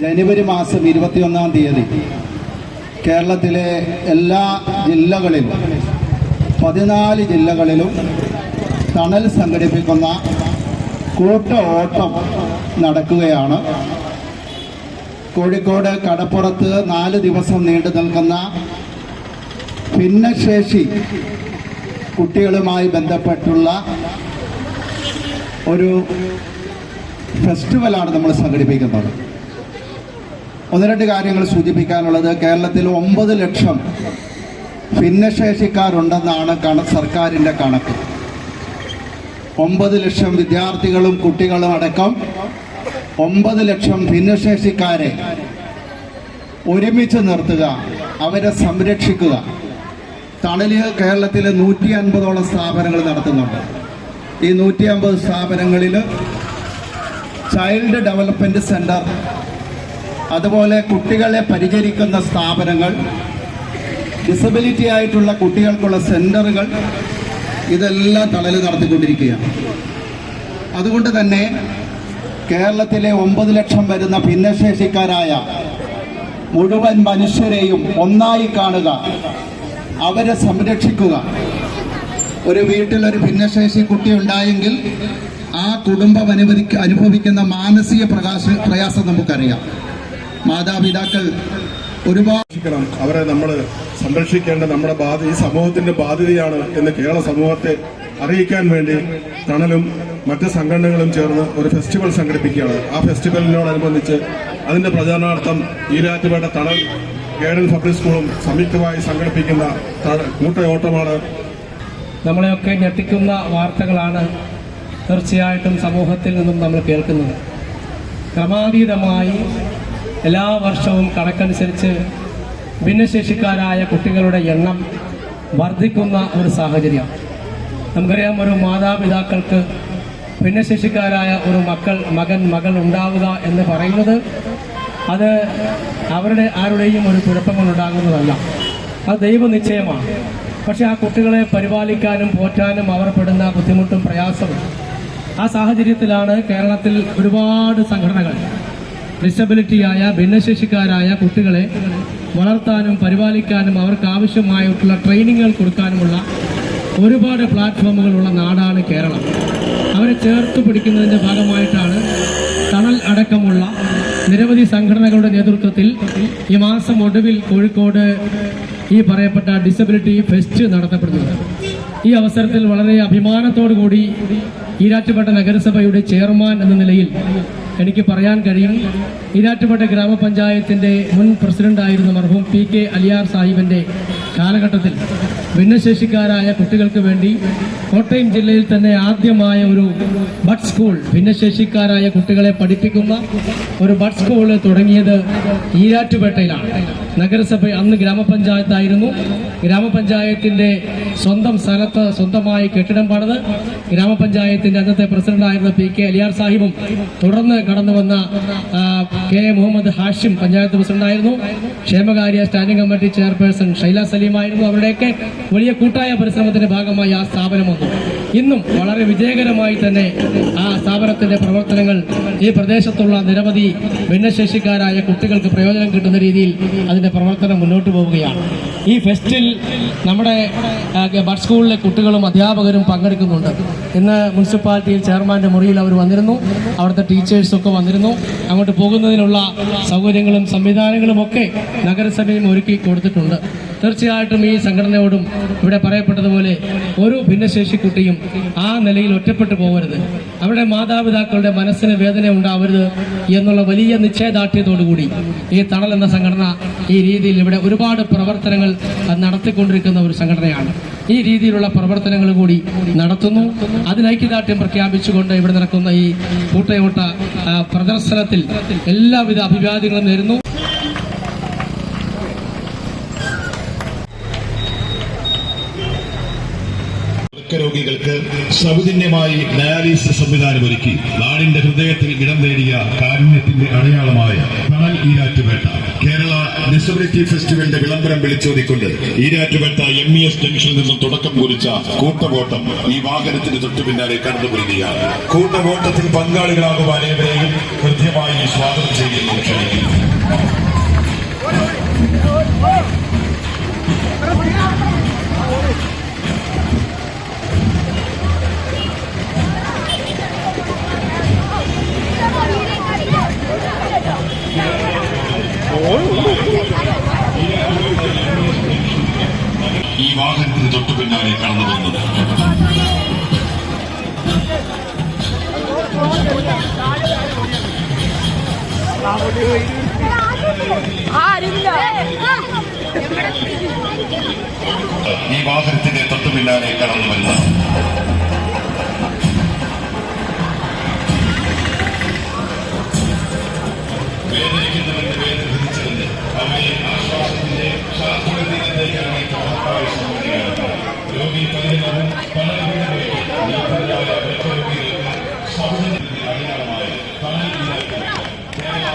ജനുവരി മാസം 21-ാം തീയതി കേരളത്തിലെ എല്ലാ ജില്ലകളിലും 14 ജില്ലകളിലും തണൽ സംഘടിപ്പിക്കുന്ന കൂട്ട ഓട്ടം നടക്കുകയാണ്. കോഴിക്കോട് കടപ്പുറത്ത് 4 ദിവസം നീണ്ടു നിൽക്കുന്ന ഭിന്നശേഷി കുട്ടികളുമായി ബന്ധപ്പെട്ടുള്ള ഒരു ഫെസ്റ്റിവലാണ് നമ്മൾ സംഘടിപ്പിക്കുന്നത്. 1-2 കാര്യങ്ങൾ സൂചിപ്പിക്കാനുള്ളത്, കേരളത്തിൽ 9 ലക്ഷം ഭിന്നശേഷിക്കാരുണ്ടെന്നാണ് സർക്കാരിൻ്റെ കണക്ക്. 9 ലക്ഷം വിദ്യാർത്ഥികളും കുട്ടികളും അടക്കം 9 ലക്ഷം ഭിന്നശേഷിക്കാരെ ഒരുമിച്ച് നിർത്തുക, അവരെ സംരക്ഷിക്കുക. തണല് കേരളത്തിൽ 150ഓളം സ്ഥാപനങ്ങൾ നടത്തുന്നുണ്ട്. ഈ 150 സ്ഥാപനങ്ങളിൽ ചൈൽഡ് ഡെവലപ്മെൻറ്റ് സെൻറ്റർ, അതുപോലെ കുട്ടികളെ പരിചരിക്കുന്ന സ്ഥാപനങ്ങൾ, ഡിസബിലിറ്റി ആയിട്ടുള്ള കുട്ടികൾക്കുള്ള സെൻ്ററുകൾ, ഇതെല്ലാം തണല് നടത്തിക്കൊണ്ടിരിക്കുകയാണ്. അതുകൊണ്ട് തന്നെ കേരളത്തിലെ 9 ലക്ഷം വരുന്ന ഭിന്നശേഷിക്കാരായ മുഴുവൻ മനുഷ്യരെയും ഒന്നായി കാണുക, അവരെ സംരക്ഷിക്കുക. ഒരു വീട്ടിലൊരു ഭിന്നശേഷി കുട്ടി ഉണ്ടായെങ്കിൽ ആ കുടുംബം അനുഭവിക്കുന്ന മാനസിക പ്രയാസം നമുക്കറിയാം. മാതാപിതാക്കൾ ഒരുപാട് അവരെ നമ്മൾ സംരക്ഷിക്കേണ്ട നമ്മുടെ ഈ സമൂഹത്തിന്റെ ബാധ്യതയാണ് എന്ന് കേരള സമൂഹത്തെ അറിയിക്കാൻ വേണ്ടി തണലും മറ്റ് സംഘടനകളും ചേർന്ന് ഒരു ഫെസ്റ്റിവൽ സംഘടിപ്പിക്കുകയാണ്. ആ ഫെസ്റ്റിവലിനോടനുബന്ധിച്ച് അതിന്റെ പ്രചാരണാർത്ഥം ഈരാറ്റുപേട്ട തണൽ ഗൈഡൻസ് പബ്ലിക് സ്കൂളും സംയുക്തമായി സംഘടിപ്പിക്കുന്ന കൂട്ടയോട്ടമാണ്. നമ്മളെയൊക്കെ ഞെട്ടിക്കുന്ന വാർത്തകളാണ് തീർച്ചയായിട്ടും സമൂഹത്തിൽ നിന്നും നമ്മൾ കേൾക്കുന്നത്. ക്രമാതീതമായി എല്ലാ വർഷവും കണക്കനുസരിച്ച് ഭിന്നശേഷിക്കാരായ കുട്ടികളുടെ എണ്ണം വർദ്ധിക്കുന്ന ഒരു സാഹചര്യം. നമുക്കറിയാം, ഒരു മാതാപിതാക്കൾക്ക് ഭിന്നശേഷിക്കാരായ ഒരു മകൾ ഉണ്ടാവുക എന്ന് പറയുന്നത് അത് അവരുടെ ആരുടെയും ഒരു കുഴപ്പങ്ങളുണ്ടാകുന്നതല്ല, അത് ദൈവനിശ്ചയമാണ്. പക്ഷെ ആ കുട്ടികളെ പരിപാലിക്കാനും പോറ്റാനും അവർ പെടുന്ന ബുദ്ധിമുട്ടും പ്രയാസവും, ആ സാഹചര്യത്തിലാണ് കേരളത്തിൽ ഒരുപാട് സംഘടനകൾ ഡിസബിലിറ്റിയായ ഭിന്നശേഷിക്കാരായ കുട്ടികളെ വളർത്താനും പരിപാലിക്കാനും അവർക്ക് ആവശ്യമായിട്ടുള്ള ട്രെയിനിങ്ങുകൾ കൊടുക്കാനുമുള്ള ഒരുപാട് പ്ലാറ്റ്ഫോമുകളുള്ള നാടാണ് കേരളം. അവരെ ചേർത്ത് പിടിക്കുന്നതിൻ്റെ ഭാഗമായിട്ടാണ് തണൽ അടക്കമുള്ള നിരവധി സംഘടനകളുടെ നേതൃത്വത്തിൽ ഈ മാസം ഒടുവിൽ കോഴിക്കോട് ഈ പറയപ്പെട്ട ഡിസബിലിറ്റി ഫെസ്റ്റ് നടത്തപ്പെടുന്നത്. ഈ അവസരത്തിൽ വളരെ അഭിമാനത്തോടു കൂടി ഈരാറ്റുപേട്ട നഗരസഭയുടെ ചെയർമാൻ എന്ന നിലയിൽ എനിക്ക് പറയാൻ കഴിയും, ഈരാറ്റുപേട്ട ഗ്രാമപഞ്ചായത്തിന്റെ മുൻ പ്രസിഡന്റായിരുന്ന മർഹൂം PK അലിയാർ സാഹിബിന്റെ കാലഘട്ടത്തിൽ ഭിന്നശേഷിക്കാരായ കുട്ടികൾക്ക് വേണ്ടി കോട്ടയം ജില്ലയിൽ തന്നെ ആദ്യമായ ഒരു ബഡ് സ്കൂൾ, ഭിന്നശേഷിക്കാരായ കുട്ടികളെ പഠിപ്പിക്കുന്ന ഒരു ബഡ് സ്കൂൾ തുടങ്ങിയത് ഈരാറ്റുപേട്ടയിലാണ്. നഗരസഭ അന്ന് ഗ്രാമപഞ്ചായത്തായിരുന്നു. ഗ്രാമപഞ്ചായത്തിന്റെ സ്വന്തം സ്ഥലത്ത് സ്വന്തമായി കെട്ടിടം പണിത് ഗ്രാമപഞ്ചായത്തിന്റെ അന്നത്തെ പ്രസിഡന്റായിരുന്ന PK അലിയാർ സാഹിബും തുടർന്ന് കടന്നു വന്ന K മുഹമ്മദ് ഹാഷിം പഞ്ചായത്ത് പ്രസിഡന്റായിരുന്നു. ക്ഷേമകാര്യ സ്റ്റാൻഡിംഗ് കമ്മിറ്റി ചെയർപേഴ്സൺ ഷൈല സലീമായിരുന്നു. അവരുടെയൊക്കെ വലിയ കൂട്ടായ പരിശ്രമത്തിന്റെ ഭാഗമായി ആ സ്ഥാപനം വന്നു. ഇന്നും വളരെ വിജയകരമായി തന്നെ ആ സ്ഥാപനത്തിന്റെ പ്രവർത്തനങ്ങൾ ഈ പ്രദേശത്തുള്ള നിരവധി ഭിന്നശേഷിക്കാരായ കുട്ടികൾക്ക് പ്രയോജനം കിട്ടുന്ന രീതിയിൽ അതിന്റെ പ്രവർത്തനം മുന്നോട്ട് പോവുകയാണ്. ഈ ഫെസ്റ്റിൽ നമ്മുടെ ബഡ് സ്കൂളിലെ കുട്ടികളും അധ്യാപകരും പങ്കെടുക്കുന്നുണ്ട്. ഇന്ന് മുനിസിപ്പാലിറ്റിയിൽ ചെയർമാന്റെ മുറിയിൽ അവർ വന്നിരുന്നു. അവിടുത്തെ ടീച്ചേഴ്സൊക്കെ വന്നിരുന്നു. അങ്ങോട്ട് പോകുന്നതിനുള്ള സൗകര്യങ്ങളും സംവിധാനങ്ങളും ഒക്കെ നഗരസഭയും ഒരുക്കി കൊടുത്തിട്ടുണ്ട്. തീർച്ചയായിട്ടും ഈ സംഘടനയോടും ഇവിടെ പറയപ്പെട്ടതുപോലെ ഒരു ഭിന്നശേഷി കുട്ടിയും ആ നിലയിൽ ഒറ്റപ്പെട്ടു പോകരുത്, അവരുടെ മാതാപിതാക്കളുടെ മനസ്സിന് വേദന ഉണ്ടാവരുത് എന്നുള്ള വലിയ നിശ്ചയദാർഢ്യത്തോടുകൂടി ഈ തണൽ എന്ന സംഘടന ഈ രീതിയിൽ ഇവിടെ ഒരുപാട് പ്രവർത്തനങ്ങൾ നടത്തിക്കൊണ്ടിരിക്കുന്ന ഒരു സംഘടനയാണ്. ഈ രീതിയിലുള്ള പ്രവർത്തനങ്ങൾ കൂടി നടത്തുന്നു. അതിന് ഐക്യദാർഢ്യം പ്രഖ്യാപിച്ചുകൊണ്ട് ഇവിടെ നടക്കുന്ന ഈ കൂട്ടയോട്ട പ്രദർശനത്തിൽ എല്ലാവിധ അഭിവാദ്യങ്ങളും നേരുന്നു. രോഗികൾക്ക് സൗജന്യമായി ഡയാലിസിസ് സംവിധാനം ഒരുക്കി നാടിന്റെ ഹൃദയത്തിൽ ഇടം നേടിയ കാരുണ്യത്തിന്റെ അടയാളമായ തണൽ ഈരാറ്റുപേട്ട കേരള ഡിസബിലിറ്റി ഫെസ്റ്റിവലിന്റെ വിളംബരം വിളിച്ചോതിക്കൊണ്ട് ഈരാറ്റുപേട്ട MES ജംഗ്ഷനിൽ നിന്നും തുടക്കം കുറിച്ച കൂട്ടവോട്ടം ഈ വാഹനത്തിന് തൊട്ടു പിന്നാലെ കടന്നുപോവുകയാണ്. കൂട്ടവോട്ടത്തിൽ പങ്കാളികളാകുവാൻ ഏവരെയും കൃത്യമായി സ്വാഗതം ചെയ്യുന്നു, ക്ഷണിക്കുന്നു. ഈ വാഹനത്തിന് തൊട്ടു പിന്നാലെ കടന്നു വരുന്നത് ഈ വാഹനത്തിന്റെ തൊട്ടു പിന്നാലെ കടന്നു വരുന്നത് വേദനിക്കുന്നവന്റെ വേദന ധരിച്ചറിഞ്ഞ് അവയെ ആശ്വാസത്തിന്റെ ശാസ്ത്രത്തിലേക്കാണ് രോഗി പരിണാമം പല വീടുകളിലേക്ക് രോഗികൾക്ക് സൗജന്യത്തിന്റെ അടയാളമായ കേരള